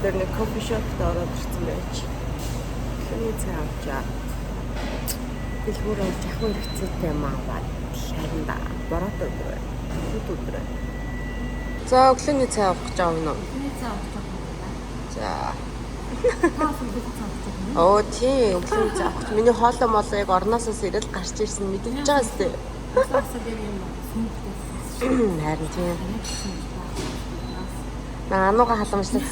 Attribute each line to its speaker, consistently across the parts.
Speaker 1: дээр нэг кофе шопт ороод ирсэн байж. Хүний цай авчаа. Дэлгүүр авч ахын хэцүүтэй юм аа. Харин да бороод өдрөө. Өдрөө. За өглөөний цай авах гэж байгаа юм уу?
Speaker 2: Өглөөний цай авах гэж байна.
Speaker 1: За.
Speaker 2: Таас өглөөний цай авах гэж байна.
Speaker 1: Оо тийм өглөөний цай авах. Миний хоолой молоо яг орноосоос ирэл гарч ирсэн мэдчихэж байгаа зү.
Speaker 2: Тасаа дээр юм сүнхтэй.
Speaker 1: Харин тийм. Анууга халамжлах.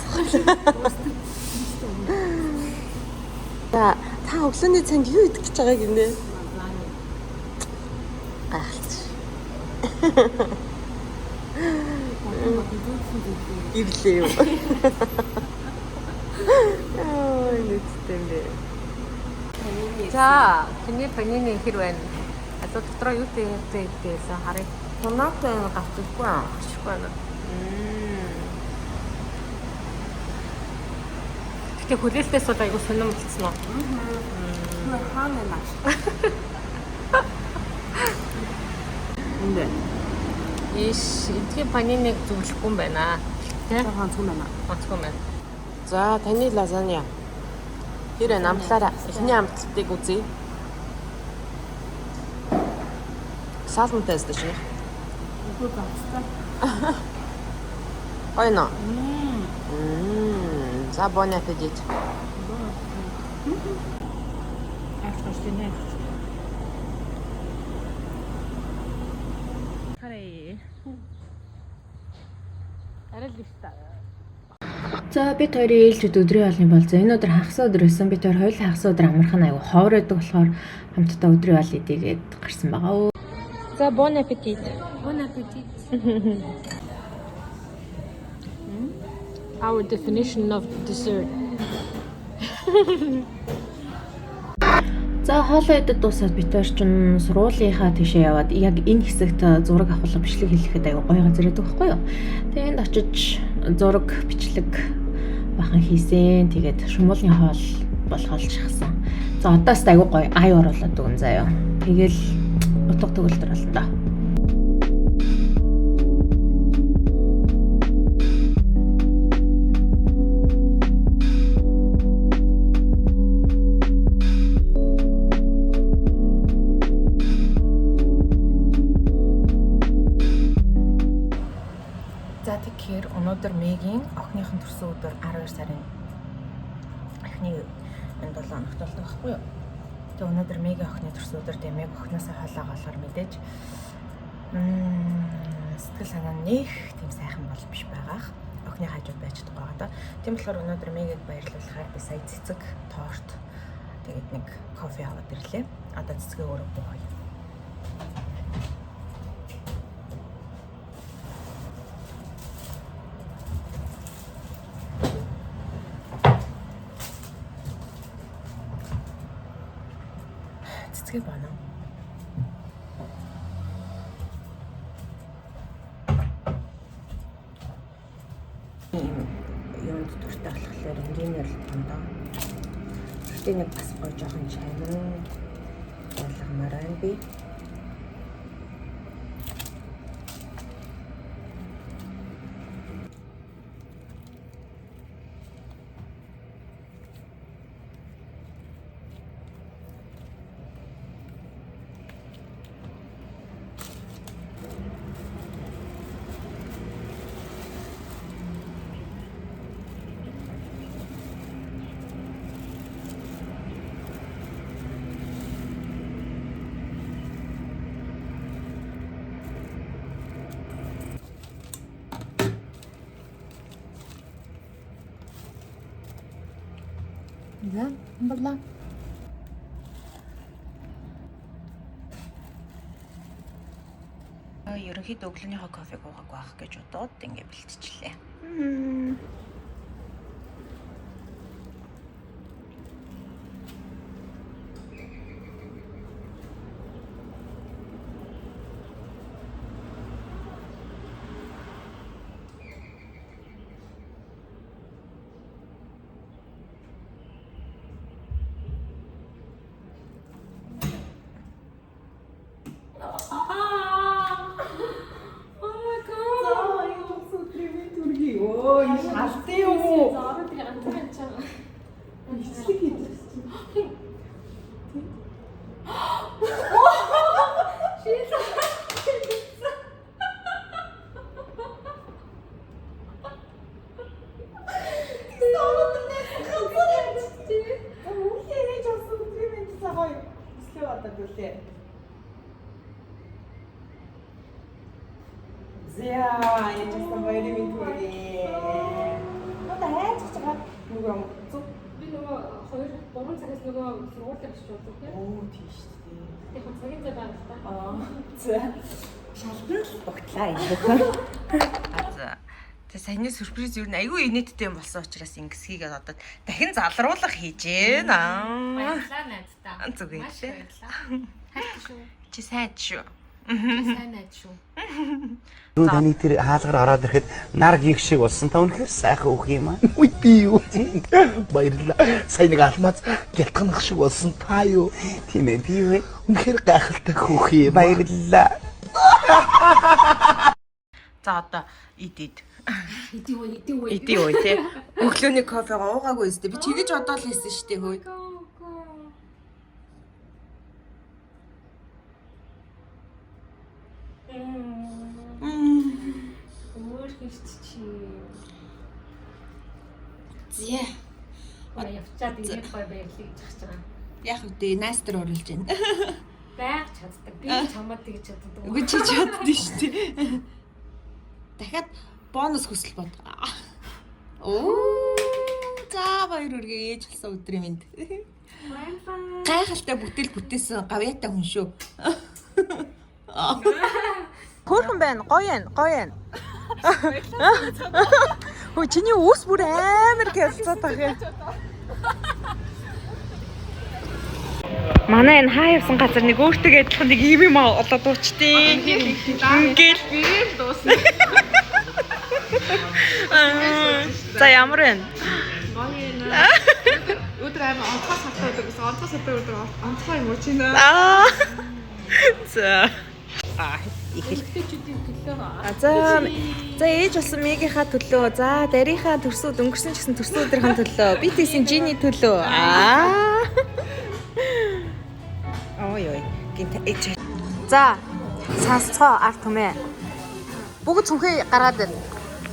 Speaker 1: За та өглөөний цанд юу идэх гэж байгаа гинэ? Гайхалч. Ирлээ юу? Аа нэгтэй юм бэ.
Speaker 2: За, тэний панины хэр байна? Одоо дотроо юу гэсэн харъя.
Speaker 1: Томатой гавчихгүй аа.
Speaker 2: Ашиггүй байна. Гэтэ хүлээлтээс бол айгу сонирм болцсон уу?
Speaker 1: Хаана маш. Эндээ.
Speaker 2: Эдгээр паниныг зөвлөхгүй юм байна. Тэ?
Speaker 1: Ганцхан байна.
Speaker 2: Онцгой байна.
Speaker 1: За таны лазанья. Тэр намтлаараа эхний амтлалтыг үзье. Салмтай өсдөж байна.
Speaker 2: Үгүй бацтай.
Speaker 1: Ойно. За bon appétit.
Speaker 2: Ашигтай. Харъя. Арай л ихтэй.
Speaker 3: За бид хоёрын ээлжид өдрийн хоолны бол за энэ өдөр хагас өдөр байсан. Бид хоёр хоёул хагас өдөр амархан аягүй ховор байдаг болохоор хамтдаа өдрийн хоол идээгээд гарсан байгаа.
Speaker 2: За bon appétit. Bon appétit. Our definition of dessert.
Speaker 3: За хоолоо идэж дуусаад бид хоёр ч сургуулийнхаа тийшээ яваад яг энэ хэсэгт зураг авах бичлэг хийхэд аягүй гоё газар байдаг байхгүй юу. Тэгээд энд очиж зураг бичлэг бахан хийсэн. Тэгээд шумуулны хоол болгоол шахсан. За одоос аягүй гоё ай оруулаад өгөн заяа. Тэгэл утга төгөлдөр болно да.
Speaker 1: За тэгэхээр өнөөдөр Мэгийн охиныхон төрсөн өдөр 12 сарын эхний энэ 7 хоногт болдог байхгүй юу? Тэгээ өнөөдөр Мэгийн охины төрсөн өдөр тэгээ Мэг охиноосоо хоолоо голохоор мэдээж сэтгэл санаа нэх тийм сайхан бол биш байгаах. Охины хажууд байж чадахгүй байгаа даа. Тийм болохоор өнөөдөр Мэгийг баярлуулахаар би сая цэцэг, торт тэгээд нэг кофе аваад ирлээ. Одоо цэцгээ өөрөө бууя. Цэцгээ байна. Юунд дуртай болохоор инженер л байна. Гэтэ нэг бас гоё жоохон чанар болгомоор байна би. За, боллоо. Ерөнхийдөө өглөөнийхөө кофег уугааг байх гэж бодоод ингэ бэлтжлээ.
Speaker 4: Ой, шалтыг
Speaker 1: Зя, яжсан баярын мэнд хүргэе. Одоо хайж байгаа нөгөө зүг
Speaker 2: Би нөгөө 2-3 цагаас нөгөө сургуульд очиж болов тийм.
Speaker 1: оо тийм шүү дээ.
Speaker 2: Яг цагийн зай байна л та.
Speaker 1: За. Шалтан л багтлаа юм байна.
Speaker 3: За. Тэ саяны сюрприз юу н айгүй инээдтэй юм болсон учраас ингэсгийг одоо дахин залруулах хийж байна.
Speaker 2: Баярлалаа найздаа.
Speaker 3: Зүгээр
Speaker 2: Маш
Speaker 3: тий.
Speaker 2: баярлалаа. Хайр шүү.
Speaker 3: Чи сайн шүү.
Speaker 2: Сайн найз шүү.
Speaker 4: Юу таны тэр хаалгаар ороод ирэхэд нар гих шиг болсон. Та үнэхээр сайхан өөх юм аа. Үгүй би юу. Баярлалаа. Сайн нэг алмаз гялтганах шиг болсон. Та юу? Тийм ээ би юу. Үнэхээр гайхалтай хөөх юм. Баярлалаа.
Speaker 3: За одоо идээд.
Speaker 2: Идэв
Speaker 3: Идэв үү те. Өглөөний кофегаа уугаагүй өстэй. Би чигэж одоо л хийсэн шүү дээ хөөе.
Speaker 2: Өөр хийч чи.
Speaker 3: Зя.
Speaker 2: Явчаад ирэх бай байрлыг гэж байгаа.
Speaker 3: Яг үгүй найстар оруулж байна.
Speaker 2: Байг чаддаг. Би чамд тэгж чаддаг.
Speaker 3: Үгүй чи чаддсан шүү дээ. Дахиад бонус хүсэл бод. Оо. За баяр үргээ ээж болсон өдрийн минь. Гайхалтай бүтээл бүтээсэн гавьяатай хүн шүү. Хөөрхөн байна. Гоё байна. Хөө чиний ус бүр амар гялцаад байгаа. Манай энэ хаа явсан газар нэг өөртөө адилхан нэг юм олоод дуучтیں۔ Ингээл бигээр дуусна. За ямар вэ?
Speaker 5: Өдөр амар онцгой салтаадаг гэсэн онцгой салтаа өдөр онцгой юм уу чи нэ?
Speaker 3: За. За ээж болсон мигийнхаа төлөө. За дарийнхаа төрсөд өнгөрсөн ч гэсэн төрсөн өдрийн төлөө. Би тийсэн жиний төлөө. Ой. Гинт ээж. За сонсцоо арт түмээ. Бүгд цүнхээ гараад байна.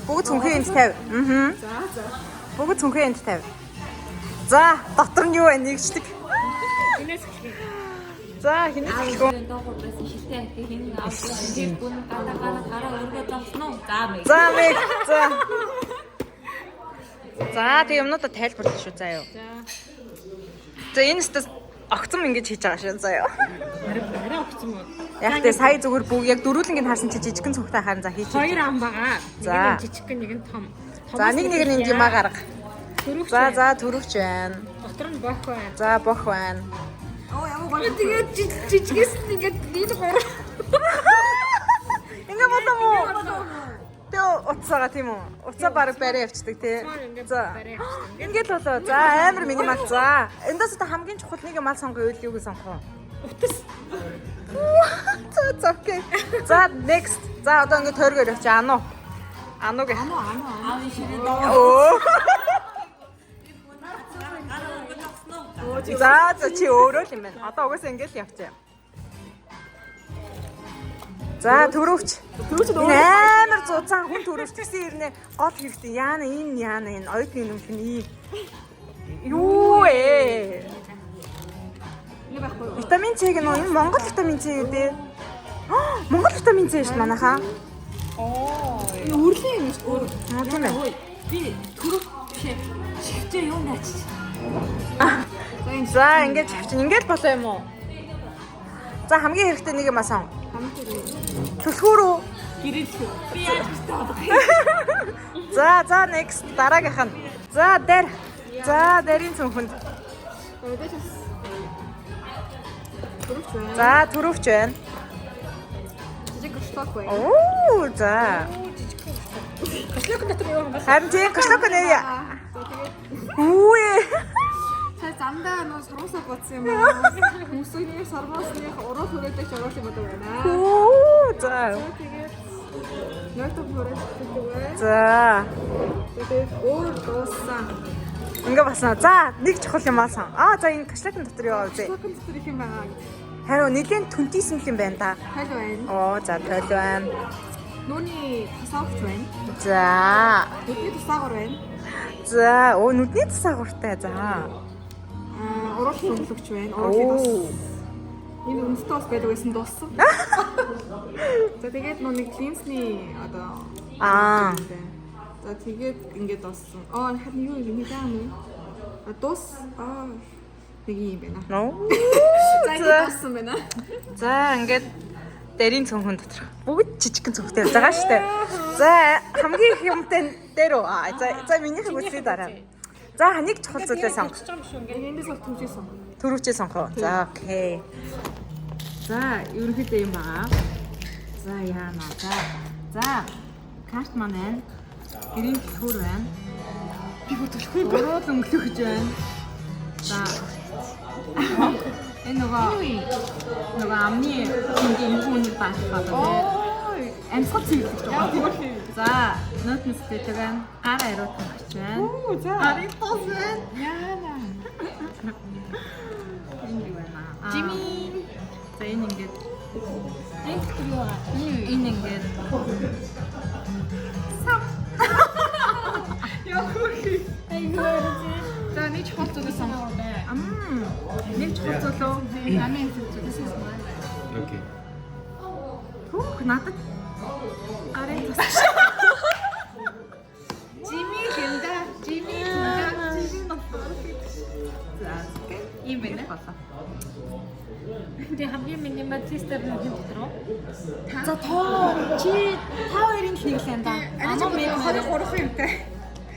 Speaker 3: Бүгд цүнхээ энд тавь. За. Бүгд цүнхээ энд тавь. За дотор нь юу вэ нэгждэг.
Speaker 2: Хинээс хэлхий.
Speaker 3: За хинээс хэлгөө.
Speaker 2: Доогуур байсан шилтэй хин авсан. Тэр гүн гараа өргөд авсан уу?
Speaker 3: За мэг. За тэг юмнуудаа тайлбарлах шүү заа юу. За энэ сте огцом ингэж хийж байгаа шүү заа юу.
Speaker 2: Арай огцом уу?
Speaker 3: Яг тэ сая зүгээр бүгд яг дөрүүлэнгийн харсан чи жижигхэн цүнхтэй харин за хийж.
Speaker 2: Хоёр ам байгаа.
Speaker 3: За.
Speaker 2: Нэг нь жижиг, нэг нь том.
Speaker 3: За нэг нь юм гарга.
Speaker 2: Төрөвч.
Speaker 3: За төрөвч байна.
Speaker 2: Дотор нь бох байна.
Speaker 3: За бох байна.
Speaker 2: Тэгээд жижигээс ингээд нэг гурав.
Speaker 3: Ингээ болов уу? Тэ уцаага тийм үү? Уцаа бараг барай явцдаг тий. За. Ингээд болоо. За амар минимал. За. Эндээс та хамгийн чухал нэг юм сонгоё үйл юуг сонгох уу?
Speaker 2: Утас.
Speaker 3: За окей. За next. За одоо ингээд тойргоор явчих ануу. Ануу гэ.
Speaker 2: Аавын ширээ.
Speaker 3: Оо. За чи өөрөө л юм байна. Одоо угаасаа ингээд л явчих. За төрөвч. Амар зузаан хүн төрөвч гэсэн ирнэ гол хэрэгтэй. Яана энэ оюутны юм чинь ийм. Юу ээ. Витамин C гэнэ энэ Монгол витамин C юу дээ? Монгол витамин C шүү манайхаа.
Speaker 5: Үрлээ юм шүү.
Speaker 3: Тийм ээ.
Speaker 5: Би төрөв шивчээ юу наач.
Speaker 3: За ингэж авчин ингэж болоо юм уу? За хамгийн хэрэгтэй нэг юм асан. Төлхөөрөө.
Speaker 5: Гэрэлхүү. Би яаж бистээ.
Speaker 3: За next дараагийнх нь. За дээр. За дэрийн цүнхэнд. За төрөвч байна.
Speaker 5: Жижиг гошлок бай.
Speaker 3: Оо за.
Speaker 2: Гошлок дотор юу юм бэ?
Speaker 3: Харин тийм гошлок нэ. Үе.
Speaker 5: Цаа замдаа нөө сургуулаа бодсон юм аа. Хүмүүсийн сургуулиных уруу хүрээдэг сургууль юм бодоо байна.
Speaker 3: Оо за.
Speaker 5: Тэгээд нөтөв хүрээдэг бай.
Speaker 3: За.
Speaker 5: Тэгээд өөр дууссан.
Speaker 3: Ингээ басна. За нэг чухал юм аасан. За энэ гошлокын дотор юу вэ?
Speaker 5: Гошлокын дотор их юм байгаа.
Speaker 3: Харин нэлээд түнтийсэн юм байна да.
Speaker 5: Хал байна.
Speaker 3: Оо за тойл байна.
Speaker 5: Нүуний тасаагч байна.
Speaker 3: За.
Speaker 5: Нүдний тасаагар байна.
Speaker 3: За нүдний тасаагуртай. За.
Speaker 5: Уруулын төлөвч байна. Уруулын тас. Энэ үнэтэй бас байдаг байсан дууссан. За тэгээд нэг линсний одоо
Speaker 2: Аа.
Speaker 5: За тэгээд ингээд болсон. Харин юу юм бэ? Дус нэг юм байна.
Speaker 2: Нөө.
Speaker 5: За ингээд дуссан байна.
Speaker 2: За ингээд дэрийн цонхон дотор бүгд жижигхэн цонхтой явж байгаа шүү дээ. За хамгийн их юмтай дээр үү? За минийх үзье дараа. За ханийг чухал зүйлээ сонгох.
Speaker 5: Эндээс бол төвчээсэн.
Speaker 2: Төрөвчөө сонгох. За окей. За ерөнхийдөө юм байгаа. За яана. За карт маань байна. Гэрийн төлхөр байна. Урууд өнгөлөж байна. За энэ нөгөө амны хингийн түүнийг баахад байна. Амьсгал цэвэрлэж байгаа. За нотнс дэдэг байна. Гар ариут гарч байна. За арит тос байна. Яана. Энэ юу байна? Жими. За энэ ингээд энэ ингээд
Speaker 5: За нэг чухал зүйлээс сонгоо.
Speaker 2: нэг чухал зүйл үү?
Speaker 5: Амийн зүйлээс сонгоо.
Speaker 4: Окей.
Speaker 2: Хүүх надад гарын тус.
Speaker 5: Жими гэнда.
Speaker 2: За ийм байна болоо.
Speaker 3: Тэ хамгийн минималистэр нэг дотор.
Speaker 2: За тоо чи та хоёрын нэг л энэ да.
Speaker 5: Амаа минь 23 юмтай.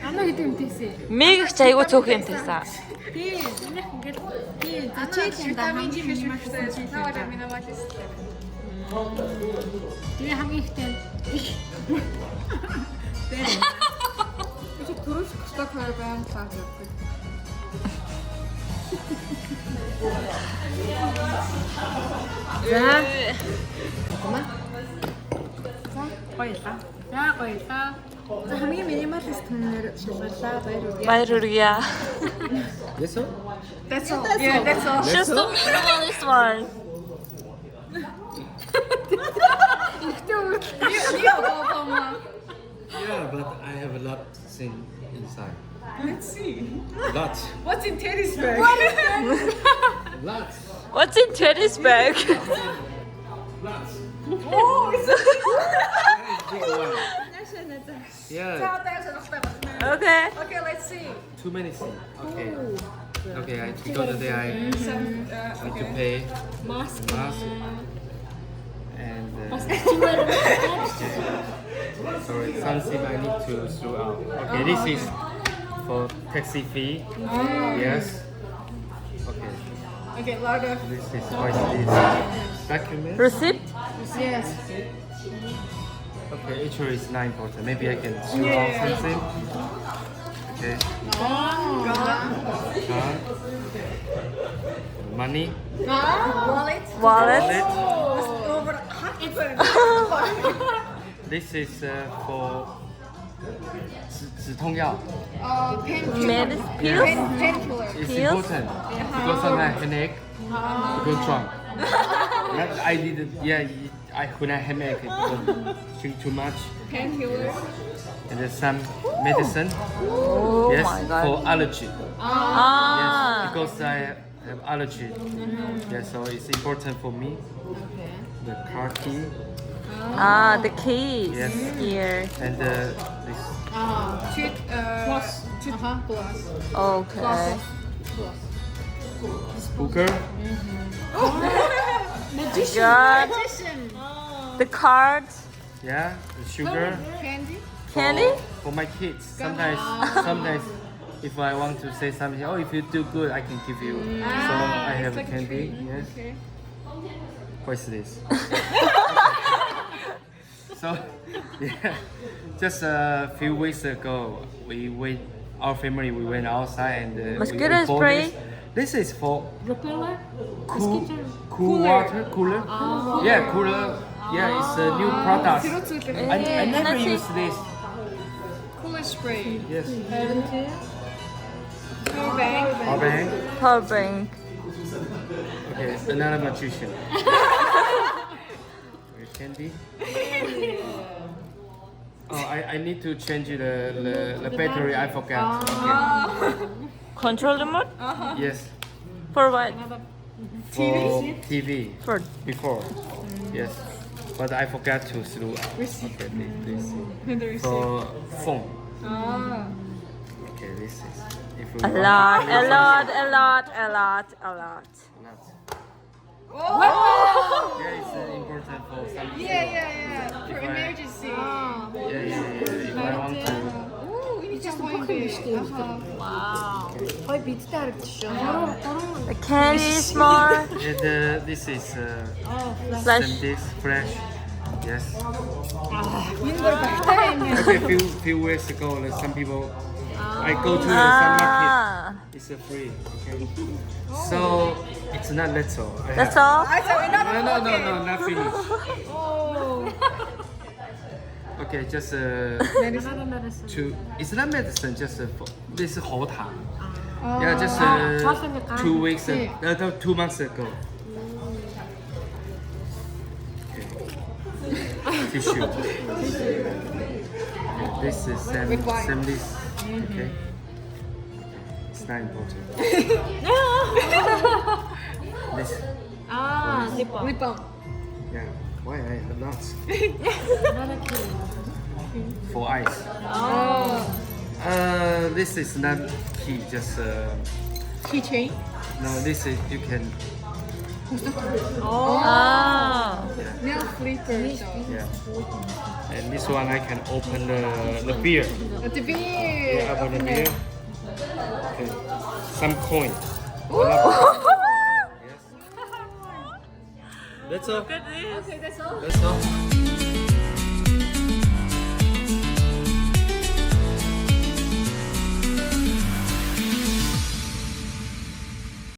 Speaker 3: Ана гэдэг юмтэйсэн.
Speaker 2: Мегч айгуу цөөх юм тайсан.
Speaker 3: Тий, энэ ингээд тий,
Speaker 5: Чийл да хамгийн минималист. Таваа минималист.
Speaker 3: тий хамгийн ихтэй.
Speaker 5: Би төрөж хөстөг хоёр байна цааш явдаг.
Speaker 2: За. Гоёлаа.
Speaker 3: За гоёлаа.
Speaker 5: За хамгийн минималист хүнээр шалгарлаа.
Speaker 2: Баяр хүргье.
Speaker 4: Yes sir.
Speaker 5: That's all. Yeah, that's all.
Speaker 2: Just the minimalist one.
Speaker 6: Yeah, but I have a lot thing inside.
Speaker 5: Let's see.
Speaker 6: Lots.
Speaker 5: What's in Teddy's bag?
Speaker 6: Lots.
Speaker 2: What's in Teddy's bag?
Speaker 6: Lots.
Speaker 5: Oh,
Speaker 6: Big one. Yeah,
Speaker 2: Okay.
Speaker 5: okay, let's see.
Speaker 6: too many things. Okay. Okay, because today I need to pay mask and sorry, something I need to throw out. Okay, this is for taxi fee. Yes. Okay,
Speaker 5: Okay, lot of.
Speaker 6: this is what this document.
Speaker 2: Receipt?
Speaker 5: Yes.
Speaker 6: Okay, actually it's not important. Maybe I can throw out something. Okay. Card. Money.
Speaker 5: Wallet.
Speaker 2: Wallet?
Speaker 6: Wallet.
Speaker 5: Over.
Speaker 6: This is for 止痛药.
Speaker 2: Medicine?
Speaker 5: Painkiller.
Speaker 6: It's
Speaker 2: Pills?
Speaker 6: important because sometimes headache, because drunk. I didn't. Yeah, when I headache, drink too much,
Speaker 5: Painkiller.
Speaker 6: and there's some medicine.
Speaker 2: Oh
Speaker 6: Yes,
Speaker 2: my god.
Speaker 6: for allergy.
Speaker 2: Ah.
Speaker 6: Yes, because I have allergy. Yeah, so it's important for me. The car key
Speaker 2: Ah, the keys
Speaker 6: Yes.
Speaker 2: here.
Speaker 6: and this.
Speaker 5: Tooth. Plus. Plus.
Speaker 2: Okay.
Speaker 6: Hooker.
Speaker 2: God. The cards.
Speaker 6: Yeah, the sugar.
Speaker 5: Candy.
Speaker 2: Candy?
Speaker 6: For my kids, sometimes if I want to say something, oh, if you do good, I can give you. So I have
Speaker 5: like a
Speaker 6: candy.
Speaker 5: treat.
Speaker 6: Yes.
Speaker 5: Okay.
Speaker 6: What's this? So, yeah, just a few weeks ago, our family went outside and
Speaker 2: Mosquito
Speaker 6: we bought
Speaker 2: spray?
Speaker 6: This is for
Speaker 3: Repeller?
Speaker 6: cool water cooler. Yeah, cooler. Yeah, it's a new product. I never
Speaker 2: let's see.
Speaker 6: use this.
Speaker 5: Cooler spray.
Speaker 6: Yes.
Speaker 5: Power bank.
Speaker 6: Power bank.
Speaker 2: Power bank.
Speaker 6: Okay, another magician. Candy. Oh, I need to change the battery. I forgot.
Speaker 2: Control remote?
Speaker 6: Okay. Yes.
Speaker 2: For what?
Speaker 6: For TV.
Speaker 2: For
Speaker 6: Before. Yes. but I forgot to slew out.
Speaker 5: Receipt.
Speaker 6: Okay, please.
Speaker 5: The receipt.
Speaker 6: For phone.
Speaker 5: Ah.
Speaker 6: Okay, this is. If you
Speaker 3: A
Speaker 6: want
Speaker 3: lot,
Speaker 6: to
Speaker 3: a
Speaker 6: use
Speaker 3: lot, a lot, a lot, a lot.
Speaker 6: Nuts.
Speaker 5: Oh!
Speaker 6: Yeah, it's important for some people.
Speaker 5: Yeah. For emergency.
Speaker 6: Yeah. If I want to.
Speaker 5: Ooh, ini just one day.
Speaker 1: Гой бидтэй харагдчих шүү.
Speaker 3: The candy is small.
Speaker 6: And this is
Speaker 3: Flash.
Speaker 6: some this fresh. Yes.
Speaker 5: Энэ бүр багтаа юм яа.
Speaker 6: Okay, few weeks ago, some people. I go to some market.
Speaker 3: Ah,
Speaker 6: It's free. Okay. So it's not little.
Speaker 3: that's all.
Speaker 6: No, not finished.
Speaker 5: Oh.
Speaker 6: Okay, just to. It's not medicine. Just this is 喉糖. Yeah, just 2 weeks. 2 months ago. Okay. Tissue. Okay, this is same this. Okay. It's not important. This.
Speaker 5: Lip balm.
Speaker 6: Yeah. Why I have not? For eyes. This is not key. Just
Speaker 5: Keychain.
Speaker 6: no. This is you can.
Speaker 3: Ah.
Speaker 5: Nail flipper.
Speaker 6: Yeah. And this one I can open the beer.
Speaker 5: The beer.
Speaker 6: Yeah, open the beer. Okay. Some coin. Yes. That's all.
Speaker 5: Okay, that's all.
Speaker 6: That's all.